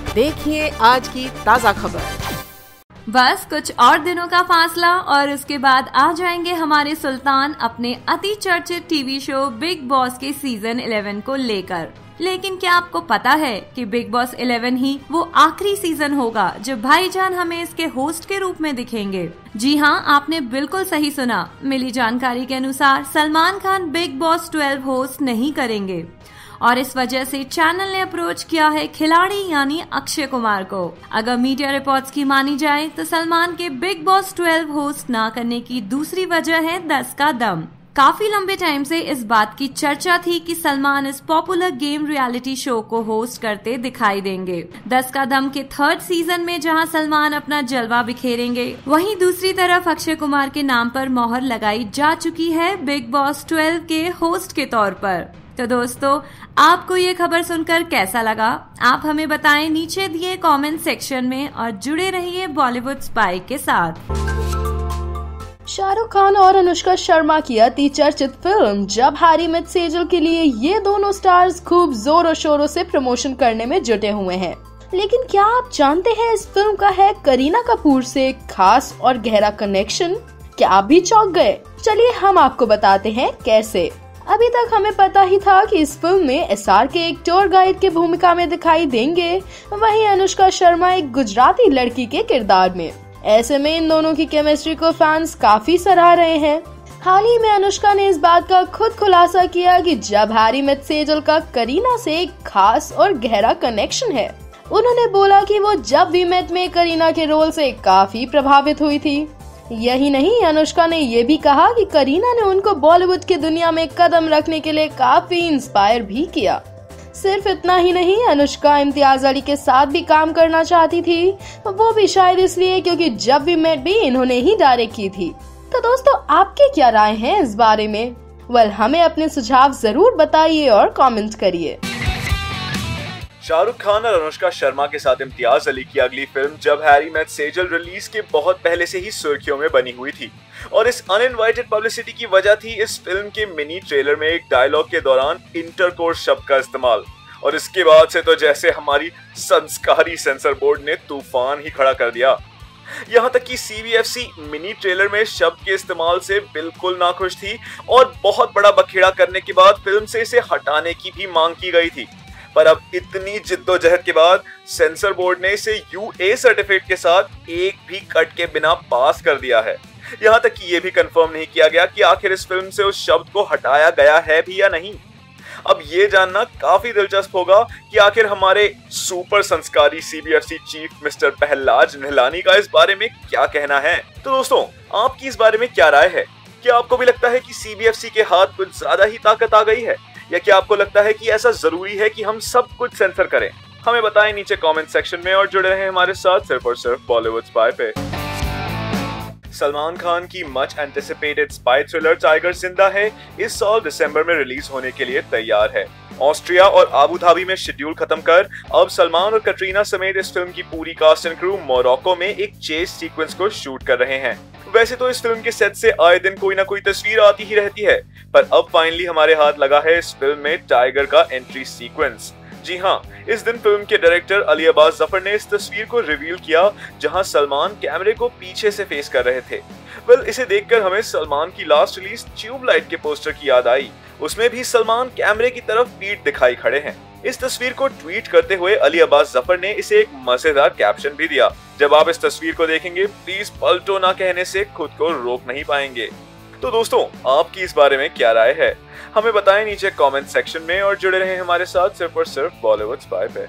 देखिए आज की ताजा खबर। बस कुछ और दिनों का फासला और उसके बाद आ जाएंगे हमारे सुल्तान अपने अति चर्चित टीवी शो बिग बॉस के सीजन 11 को लेकर। लेकिन क्या आपको पता है कि बिग बॉस 11 ही वो आखिरी सीजन होगा जब भाईजान हमें इसके होस्ट के रूप में दिखेंगे। जी हाँ, आपने बिल्कुल सही सुना। मिली जानकारी के अनुसार Salman Khan big boss 12 host नहीं करेंगे और इस वजह से चैनल ने अप्रोच किया है खिलाड़ी यानी अक्षय कुमार को। अगर मीडिया रिपोर्ट्स की मानी जाए तो सलमान के बिग बॉस 12 होस्ट ना करने की दूसरी वजह है 10 का दम। काफी लंबे टाइम से इस बात की चर्चा थी कि सलमान इस पॉपुलर गेम रियलिटी शो को होस्ट करते दिखाई देंगे। 10 का दम के 3rd सीजन में जहां सलमान अपना जलवा बिखेरेंगे, वहीं दूसरी तरफ अक्षय कुमार के नाम पर मोहर लगाई जा चुकी है बिग बॉस 12 के होस्ट के तौर पर। तो दोस्तों, आपको ये खबर सुनकर कैसा लगा? आप हमें बताएं नीचे दिए कमेंट सेक्शन में और जुड़े रहिए बॉलीवुड स्पाई के साथ। शाहरुख खान और अनुष्का शर्मा की अति चर्चित फिल्म जब हैरी मेट सेजल के लिए ये दोनों स्टार्स खूब जोरों शोरों से प्रमोशन करने में जुटे हुए हैं। लेकिन क्या आप जानते हैं इस फिल्म का है करीना कपूर से एक खास और गहरा कनेक्शन? क्या आप भी चौंक गए? चलिए हम आपको बताते हैं कैसे। अभी तक हमें पता ही था कि इस फिल्म में एसआर के एक टूर गाइड की भूमिका में दिखाई देंगे, वहीं अनुष्का शर्मा एक गुजराती लड़की के किरदार में। ऐसे में इन दोनों की केमिस्ट्री को फैंस काफी सराह रहे हैं। हाल ही में अनुष्का ने इस बात का खुद खुलासा किया कि जब हैरी मेट सेजल का करीना से एक खास और गहरा कनेक्शन है। उन्होंने बोला कि वो जब वी मेट में करीना के रोल से काफी प्रभावित हुई थी। यही नहीं, अनुष्का ने ये भी कहा कि करीना ने उनको बॉलीवुड की दुनिया में कदम रखने के लिए काफी इंस्पायर भी किया। सिर्फ इतना ही नहीं, अनुष्का इम्तियाज अली के साथ भी काम करना चाहती थी, वो भी शायद इसलिए क्योंकि जब वी मेट भी इन्होंने ही डायरेक्ट की थी। तो दोस्तों, आपके क्या राय हैं इस बारे में? हमें अपने सुझाव जरूर बताइए और कमेंट करिए। शाहरुख खान और अनुष्का शर्मा के साथ इम्तियाज अली की अगली फिल्म जब हैरी मेट सेजल रिलीज के बहुत पहले से ही सुर्खियों में बनी हुई थी और इस अनइनवाइटेड पब्लिसिटी की वजह थी इस फिल्म के मिनी ट्रेलर में एक डायलॉग के दौरान इंटरकोर्स शब्द का इस्तेमाल। और इसके बाद से तो जैसे हमारी संस्कारी सेंसर बोर्ड ने तूफान ही खड़ा कर दिया। यहाँ तक कि CBFC मिनी ट्रेलर में शब्द के इस्तेमाल से बिल्कुल नाखुश थी और बहुत बड़ा बखेड़ा करने के बाद फिल्म से इसे हटाने की भी मांग की गई थी। पर अब इतनी जिद्दोजहद के बाद सेंसर बोर्ड ने इसे UA सर्टिफिकेट के साथ एक भी कट के बिना पास कर दिया है। यहाँ तक कि ये भी कंफर्म नहीं किया गया कि आखिर इस फिल्म से उस शब्द को हटाया गया है भी या नहीं। अब ये जानना काफी दिलचस्प होगा कि आखिर हमारे सुपर संस्कारी CBFC chief mister Prahlad Nihalani का इस बारे में क्या कहना है। तो दोस्तों, आपकी इस बारे में क्या राय है? क्या आपको भी लगता है कि CBFC के हाथ कुछ ज्यादा ही ताकत आ गई है, या क्या आपको लगता है कि ऐसा जरूरी है कि हम सब कुछ सेंसर करें? हमें बताएं नीचे कमेंट सेक्शन में और जुड़े रहें हमारे साथ सिर्फ और सिर्फ बॉलीवुड स्पाई पे। सलमान खान की much anticipated spy thriller tiger जिंदा है इस साल दिसंबर में रिलीज होने के लिए तैयार है। ऑस्ट्रिया और आबू धाबी में शेड्यूल खत्म कर अब सलमान और कटरीना समेत इस फिल्म की पूरी कास्ट एंड क्रू मोरक्को में एक चेस सीक्वेंस को शूट कर रहे हैं। वैसे तो इस फिल्म के सेट से आए दिन कोई ना कोई तस्वीर आती ही रहती है, पर अब फाइनली हमारे हाथ लगा है इस फिल्म में टाइगर का एंट्री सीक्वेंस। जी हाँ, इस दिन फिल्म के डायरेक्टर अली अब्बास जफर ने इस तस्वीर को रिवील किया जहां सलमान कैमरे को पीछे से फेस कर रहे थे। इसे देखकर हमें सलमान की लास्ट रिलीज ट्यूबलाइट के पोस्टर की याद आई। उसमें भी सलमान कैमरे की तरफ पीठ दिखाई खड़े हैं। इस तस्वीर को ट्वीट करते हुए अली अब्बास जफर ने इसे एक मजेदार कैप्शन भी दिया। जब आप इस तस्वीर को देखेंगे, प्लीज पलटो ना कहने से खुद को रोक नहीं पाएंगे। तो दोस्तों, आपकी इस बारे में क्या राय है? हमें बताएं नीचे कमेंट सेक्शन में और जुड़े रहें हमारे साथ सिर्फ और सिर्फ बॉलीवुड स्पाई पे।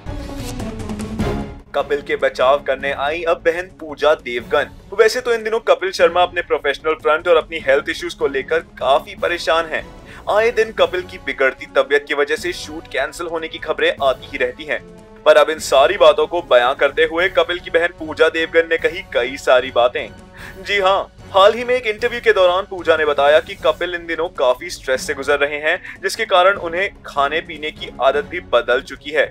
कपिल के बचाव करने आई अब बहन पूजा देवगन। वैसे तो इन दिनों कपिल शर्मा अपने प्रोफेशनल फ्रंट और अपनी हेल्थ इश्यूज को लेकर काफी परेशान हैं। आए दिन कपिल की बिगड़ती तबीयत की वजह से शूट कैंसिल होने की खबरें आती ही रहती हैं। पर अब इन सारी बातों को बयां करते हुए कपिल की बहन पूजा देवगन ने कही कई सारी बातें। जी हाँ, हाल ही में एक इंटरव्यू के दौरान पूजा ने बताया कि कपिल इन दिनों काफी स्ट्रेस से गुजर रहे हैं, जिसके कारण उन्हें खाने पीने की आदत भी बदल चुकी है।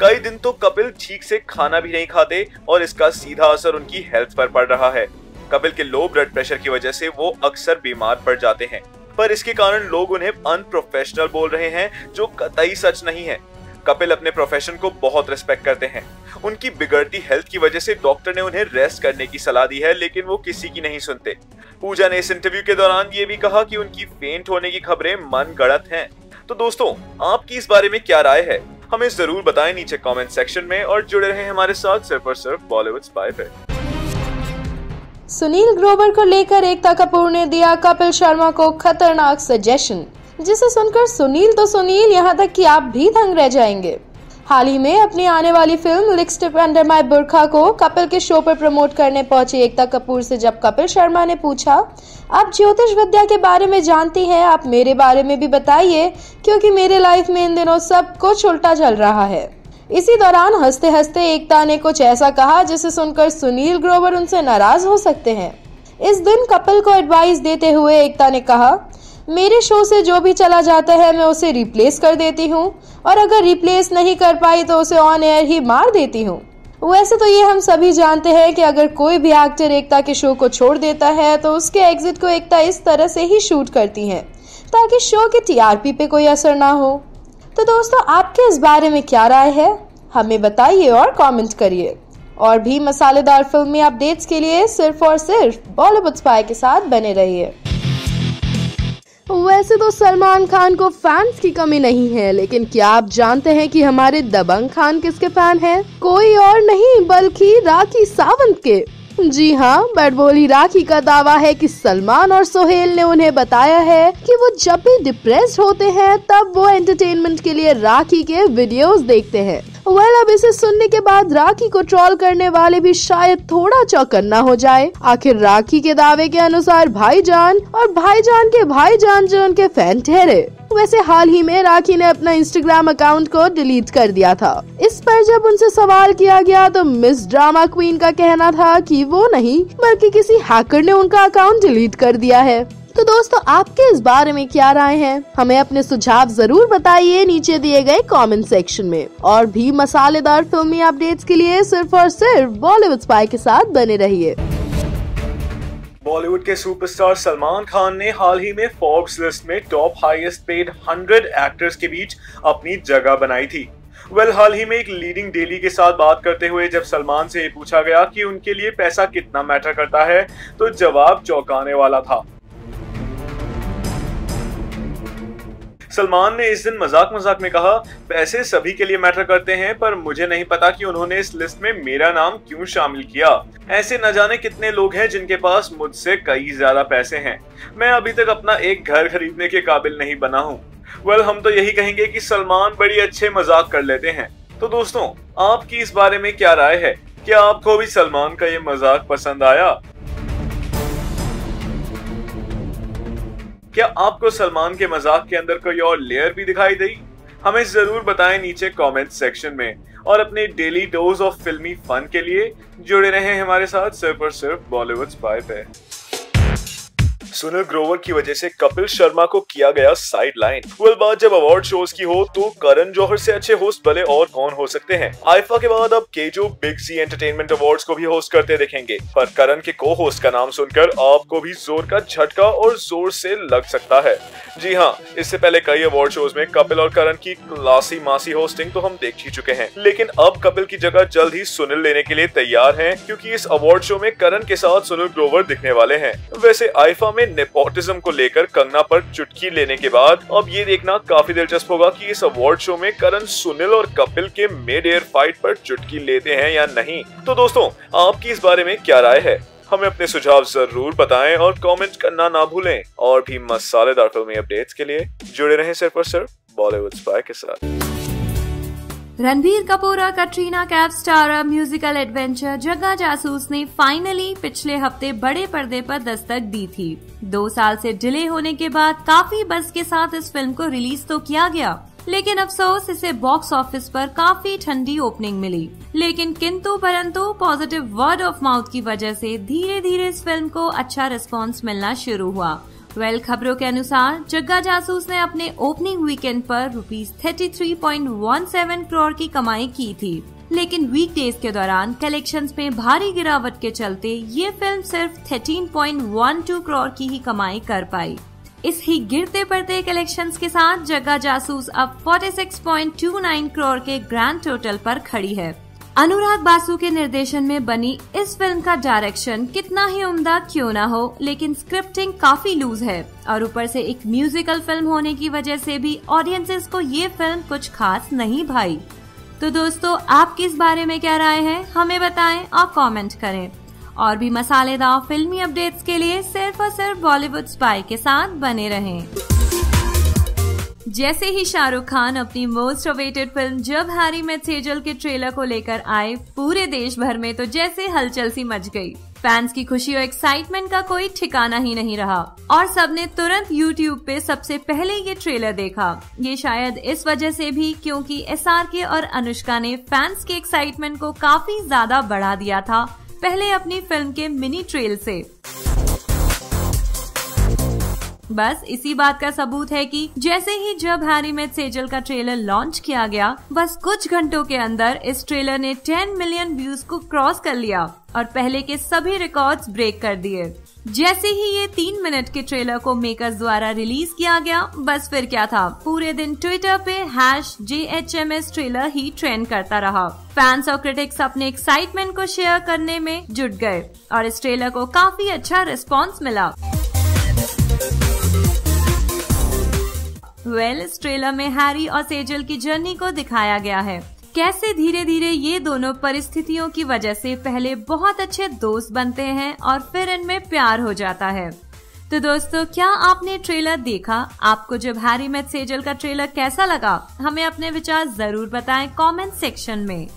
कई दिन तो कपिल ठीक से खाना भी नहीं खाते और इसका सीधा असर उनकी हेल्थ पर पड़ रहा है। कपिल के लो ब्लड प्रेशर की वजह से वो अक्सर बीमार पड़ जाते हैं, पर इसके कारण लोग उन्हें अनप्रोफेशनल बोल रहे हैं, जो कतई सच नहीं है। कपिल अपने प्रोफेशन को बहुत रिस्पेक्ट करते हैं। उनकी बिगड़ती हेल्थ की वजह से डॉक्टर ने उन्हें रेस्ट करने की सलाह दी है, लेकिन वो किसी की नहीं सुनते। पूजा ने इस इंटरव्यू के दौरान ये भी कहा कि उनकी फेंट होने की खबरें मन गढ़ंत हैं। तो दोस्तों, आपकी इस बारे में क्या राय है? हमें जरूर बताएं नीचे कमेंट सेक्शन में और जुड़े रहें हमारे साथ सिर्फ और सिर्फ बॉलीवुड स्पाई पे। सुनील ग्रोवर को लेकर एकता कपूर ने दिया कपिल शर्मा को खतरनाक सजेशन, जिसे सुनकर सुनील तो सुनील, यहाँ तक कि आप भी दंग रह जाएंगे। हाल ही में अपनी आने वाली फिल्म लिपस्टिक अंडर माय बुर्का को कपिल के शो पर प्रमोट करने पहुंची एकता कपूर से जब कपिल शर्मा ने पूछा, आप ज्योतिष विद्या के बारे में जानती हैं, आप मेरे बारे में भी बताइए, क्योंकि मेरे लाइफ में इन दिनों सब कुछ उल्टा चल रहा है। इसी दौरान हंसते हंसते एकता ने कुछ ऐसा कहा जिसे सुनकर सुनील ग्रोवर उनसे नाराज हो सकते हैं। इस दिन कपिल को एडवाइस देते हुए एकता ने कहा, मेरे शो से जो भी चला जाता है मैं उसे रिप्लेस कर देती हूँ, और अगर रिप्लेस नहीं कर पाई तो उसे ऑन एयर ही मार देती हूँ। वैसे तो ये हम सभी जानते हैं कि अगर कोई भी एक्टर एकता के शो को छोड़ देता है तो उसके एग्जिट को एकता इस तरह से ही शूट करती हैं ताकि शो के टीआरपी पे कोई असर ना हो। तो दोस्तों, आपके इस बारे में क्या राय है? हमें बताइए और कमेंट करिए। और भी मसालेदार फिल्मी अपडेट्स के लिए सिर्फ और सिर्फ बॉलीवुड स्पाई के साथ बने रहिए। वैसे तो सलमान खान को फैंस की कमी नहीं है, लेकिन क्या आप जानते हैं कि हमारे दबंग खान किसके फैन हैं? कोई और नहीं बल्कि राखी सावंत के। जी हाँ, बड़बोली राखी का दावा है कि सलमान और सोहेल ने उन्हें बताया है कि वो जब भी डिप्रेस्ड होते हैं तब वो एंटरटेनमेंट के लिए राखी के वीडियोस देखते हैं। अब इसे सुनने के बाद राखी को ट्रोल करने वाले भी शायद थोड़ा चौकन्ना हो जाए। आखिर राखी के दावे के अनुसार भाईजान और भाईजान के भाईजान जो उनके फैन ठहरे। वैसे हाल ही में राखी ने अपना इंस्टाग्राम अकाउंट को डिलीट कर दिया था। इस पर जब उनसे सवाल किया गया तो मिस ड्रामा क्वीन का कहना था कि वो नहीं बल्कि किसी हैकर ने उनका अकाउंट डिलीट कर दिया है। तो दोस्तों, आपके इस बारे में क्या राय है? हमें अपने सुझाव जरूर बताइए नीचे दिए गए कमेंट सेक्शन में। और भी मसालेदार फिल्मी अपडेट्स के लिए सिर्फ और सिर्फ बॉलीवुड स्पाई के साथ बने रहिए। बॉलीवुड के सुपरस्टार सलमान खान ने हाल ही में फोर्ब्स लिस्ट में टॉप हाईएस्ट पेड 100 एक्टर्स के बीच अपनी जगह बनाई थी। हाल ही में एक लीडिंग डेली के साथ बात करते हुए जब सलमान से ये पूछा गया कि उनके लिए पैसा कितना मैटर करता है, तो जवाब चौंकाने वाला था। सलमान ने इस दिन मजाक में कहा, पैसे सभी के लिए मैटर करते हैं, पर मुझे नहीं पता कि उन्होंने इस लिस्ट में मेरा नाम क्यों शामिल किया। ऐसे न जाने कितने लोग हैं जिनके पास मुझसे कई ज्यादा पैसे हैं। मैं अभी तक अपना एक घर खरीदने के काबिल नहीं बना हूँ। हम तो यही कहेंगे कि सलमान बड़ी अच्छे मजाक कर लेते हैं। तो दोस्तों, आपकी इस बारे में क्या राय है? क्या आपको भी सलमान का ये मजाक पसंद आया? क्या आपको सलमान के मजाक के अंदर कोई और लेयर भी दिखाई दी? हमें जरूर बताएं नीचे कमेंट सेक्शन में। और अपने डेली डोज ऑफ फिल्मी फन के लिए जुड़े रहें हमारे साथ सिर्फ और सिर्फ बॉलीवुड स्पाई पे। सुनील ग्रोवर की वजह से कपिल शर्मा को किया गया साइडलाइन। बात जब अवार्ड शोज की हो तो करण जौहर से अच्छे होस्ट भले और कौन हो सकते हैं। आईफा के बाद अब केजो बिग सी एंटरटेनमेंट अवार्ड्स को भी होस्ट करते दिखेंगे, पर करण के को होस्ट का नाम सुनकर आपको भी जोर का झटका और जोर से लग सकता है। जी हाँ, इससे पहले कई अवार्ड शोज में कपिल और करण की क्लासी मासी होस्टिंग तो हम देख ही चुके हैं, लेकिन अब कपिल की जगह जल्द ही सुनील लेने के लिए तैयार हैं, क्योंकि इस अवार्ड शो में करण के साथ सुनील ग्रोवर दिखने वाले हैं। वैसे आईफा में नेपोटिज्म को लेकर कंगना पर चुटकी लेने के बाद अब ये देखना काफी दिलचस्प होगा कि इस अवार्ड शो में करण सुनील और कपिल के मिड एयर फाइट पर चुटकी लेते हैं या नहीं। तो दोस्तों, आपकी इस बारे में क्या राय है? हमें अपने सुझाव जरूर बताएं और कमेंट करना ना भूलें। और भी मसालेदार फिल्मी अपडेट्स के लिए जुड़े रहें सिर्फ और सिर्फ बॉलीवुड स्पाई के साथ। रणबीर कपूर और Katrina Kaif star musical adventure Jagga Jasoos ने फाइनली पिछले हफ्ते बड़े पर्दे पर दस्तक दी थी। 2 साल से डिले होने के बाद काफी बज़ के साथ इस फिल्म को रिलीज तो किया गया, लेकिन अफसोस इसे बॉक्स ऑफिस पर काफी ठंडी ओपनिंग मिली। लेकिन किंतु परंतु पॉजिटिव वर्ड ऑफ माउथ की वजह से धीरे धीरे इस फिल्म को अच्छा रिस्पांस मिलना शुरू हुआ। खबरों के अनुसार जग्गा जासूस ने अपने ओपनिंग वीकेंड पर ₹33.17 करोड़ की कमाई की थी, लेकिन वीकडेज के दौरान कलेक्शंस में भारी गिरावट के चलते ये फिल्म सिर्फ 13.12 करोड़ की ही कमाई कर पाई। इस ही गिरते पड़ते कलेक्शंस के साथ जग्गा जासूस अब 46.29 करोड़ के ग्रैंड टोटल पर खड़ी है। अनुराग बासु के निर्देशन में बनी इस फिल्म का डायरेक्शन कितना ही उम्दा क्यों ना हो, लेकिन स्क्रिप्टिंग काफी लूज है और ऊपर से एक म्यूजिकल फिल्म होने की वजह से भी ऑडियंसेस को ये फिल्म कुछ खास नहीं भाई। तो दोस्तों, आपकी इस बारे में क्या राय है, हमें बताएं और कमेंट करें। और भी मसालेदार फिल्मी अपडेट्स के लिए सिर्फ और सिर्फ बॉलीवुड स्पाई के साथ बने रहें। जैसे ही शाहरुख खान अपनी मोस्ट अवेटेड फिल्म जब हैरी मेट सेजल के ट्रेलर को लेकर आए, पूरे देश भर में तो जैसे हलचल सी मच गई। फैंस की खुशी और एक्साइटमेंट का कोई ठिकाना ही नहीं रहा और सबने तुरंत YouTube पे सबसे पहले ये ट्रेलर देखा। ये शायद इस वजह से भी क्योंकि SRK और अनुष्का ने फैंस के एक्साइटमेंट को काफी ज्यादा बढ़ा दिया था पहले अपनी फिल्म के मिनी ट्रेल से। बस इसी बात का सबूत है कि जैसे ही जब हैरी मेट सेजल का ट्रेलर लॉन्च किया गया, बस कुछ घंटों के अंदर इस ट्रेलर ने 10 मिलियन व्यूज को क्रॉस कर लिया और पहले के सभी रिकॉर्ड्स ब्रेक कर दिए। जैसे ही ये 3 मिनट के ट्रेलर को मेकर्स द्वारा रिलीज किया गया, बस फिर क्या था, पूरे दिन ट्विटर पे #JHMS ट्रेलर ही ट्रेंड करता रहा। फैंस और क्रिटिक्स अपने एक्साइटमेंट को शेयर करने में जुट गए और इस ट्रेलर को काफी अच्छा रिस्पॉन्स मिला। इस ट्रेलर में हैरी और सेजल की जर्नी को दिखाया गया है, कैसे धीरे धीरे ये दोनों परिस्थितियों की वजह से पहले बहुत अच्छे दोस्त बनते हैं और फिर इनमें प्यार हो जाता है। तो दोस्तों, क्या आपने ट्रेलर देखा? आपको जब हैरी मेट सेजल का ट्रेलर कैसा लगा? हमें अपने विचार जरूर बताएं कमेंट सेक्शन में।